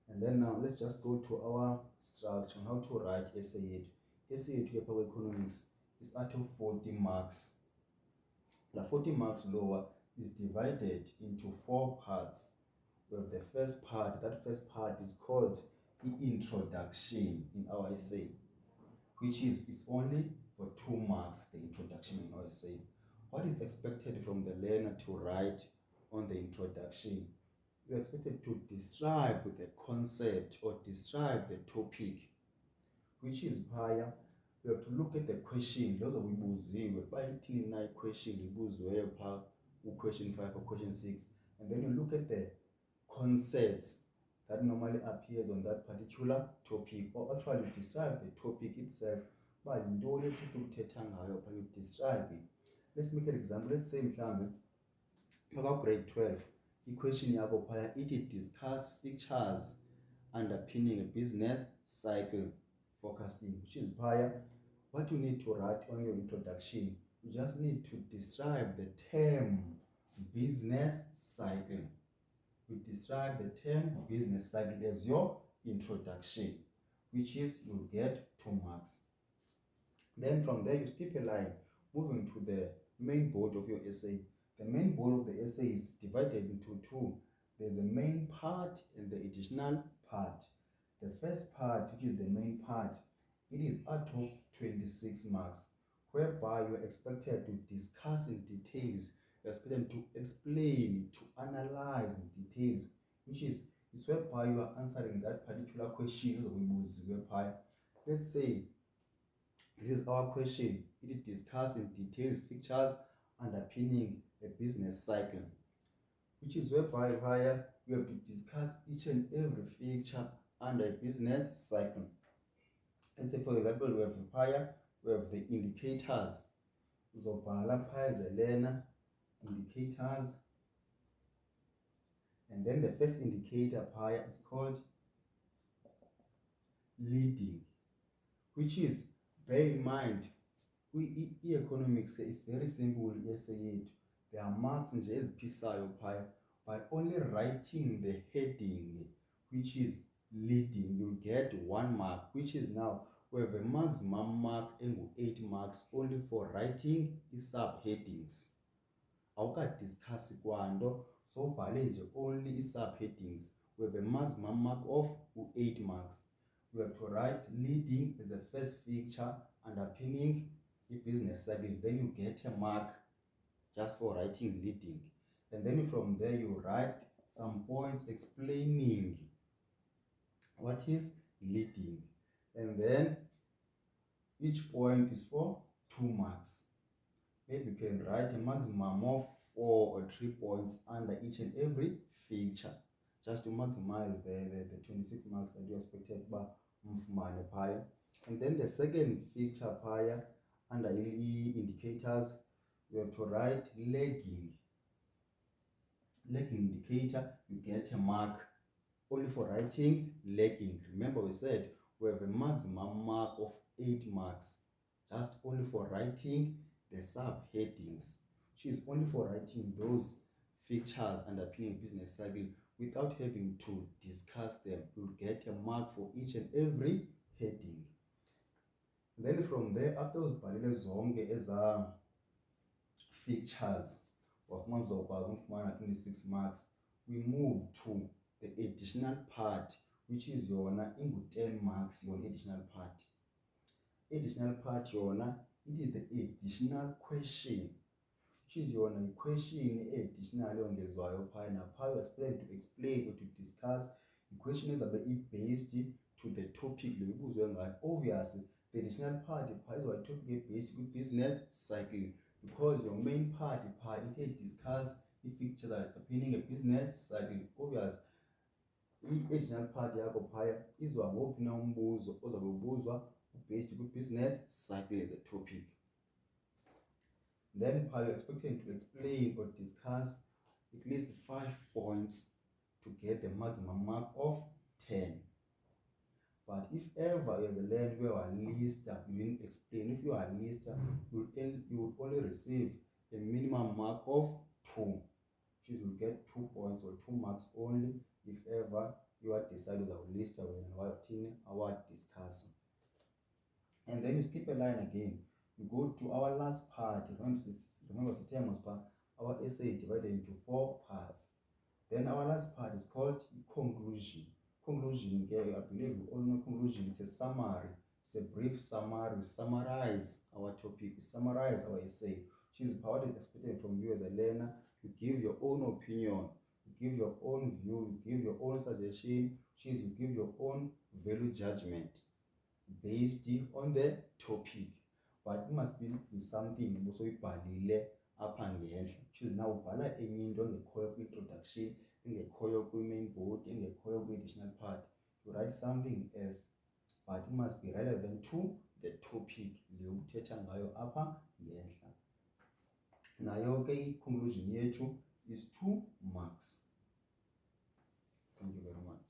And then now let's just go to our structure, how to write essay yethu. Essay yethu yapha economics is out of 40 marks. The 40 marks lower is divided into 4 parts. We have the first part. That first part is called the introduction in our essay, which is it's only for 2 marks, the introduction in our essay. What is expected from the learner to write on the introduction? You're expected to describe the concept or describe the topic, which is prior. You have to look at the question. Those are ibuziwe. Bayithini na question ibuziweyo pha question 5 or question 6. And then you look at the concepts that normally appears on that particular topic, or actually describe the topic itself. But you describe it. Let's make an example. Let's say mhlambe grade 12. Question yakho phaya ithi discuss features underpinning a business cycle forecasting, which is phaya what you need to write on your introduction. You just need to describe the term business cycle. You describe the term business cycle as your introduction, which is you'll get 2 marks. Then from there you skip a line, moving to the main body of your essay. The main body of the essay is divided into 2. There's a main part and the additional part. The first part, which is the main part, it is out of 26 marks, whereby you are expected to discuss in details, you are expected to explain, to analyze in details, which is whereby you are answering that particular question. Let's say this is our question. It discusses in details features underpinning a business cycle, which is whereby you have to discuss each and every feature under a business cycle. Let's say, for example, we have the indicators. Uzobhala phaya as a learner, indicators. And then the first indicator phaya is called leading, which is, bear in mind, economics is very simple. Essay, there are marks nje eziphisayo phaya. By only writing the heading, which is leading, you get 1 mark, which is now we have a maximum mark engu 8 marks only for writing subheadings. Awukadiscuss kwanto, so ubhale nje only subheadings. We have a maximum mark of 8 marks. We have to write leading as the first feature underpinning the business cycle. Then you get a mark just for writing leading. And then from there you write some points explaining what is leading. And then each point is for 2 marks. Maybe you can write a maximum of 4 or 3 points under each and every feature, just to maximize the 26 marks that you expected by mfumane phaya. And then the second feature phaya under indicators, we have to write lagging. Lagging indicator, you get a mark only for writing lagging. Remember we said we have a maximum mark of 8 marks just only for writing the subheadings, which is only for writing those features underpinning business cycle without having to discuss them. You'll get a mark for each and every heading. Then from there, after uzibhalile zonke eza features wafumana uzawukwazi umfumana 26 marks, we move to the additional part, which is yona ingu 10 marks. Your additional part, yona, it is the additional question, which is yona question additional ongezwayo phaya. Napha you are expected to explain or to discuss the question ezabe based to the topic le ibuzwe ngayo. Obviously the additional part phaya is what topic based with business cycle, because your main part it discuss the features that are underpinning a business cycle. Obviously i-additional part yakho phaya izwa ngophi na umbuzo ozabe ubuzwa based kwi-business cycle as a topic. Then you're expected to explain or discuss at least 5 points to get the maximum mark of 10. But if ever as a learner you are a lister, you didn't explain. If you are a lister, you will only receive a minimum mark of 2, which is you get 2 points or 2 marks only if ever uyawadecide uzawulista wena wathini awadiscussa. And then you skip a line again, you go to our last part. Remember Sitemos part, our essay divided into 4 parts. Then our last part is called conclusion. Conclusion, I believe you all know conclusion. It's a summary. It's a brief summary. We summarize our topic. We summarize our essay. Which is what is expected from you as a learner. You give your own opinion. You give your own view. You give your own suggestion. Which is you give your own value judgment based on the topic. But it must be something also ibhalile apha ngendla. Which is now ubhala enye into engekhoyo kwi-introduction, engekhoyo kwi-main body, engekhoyo kwi-additional part. You write something else, but it must be relevant to the topic le uthetha ngayo apha ngendla. Nayo ke i-conclusion yethu is 2 marks. Thank you very much.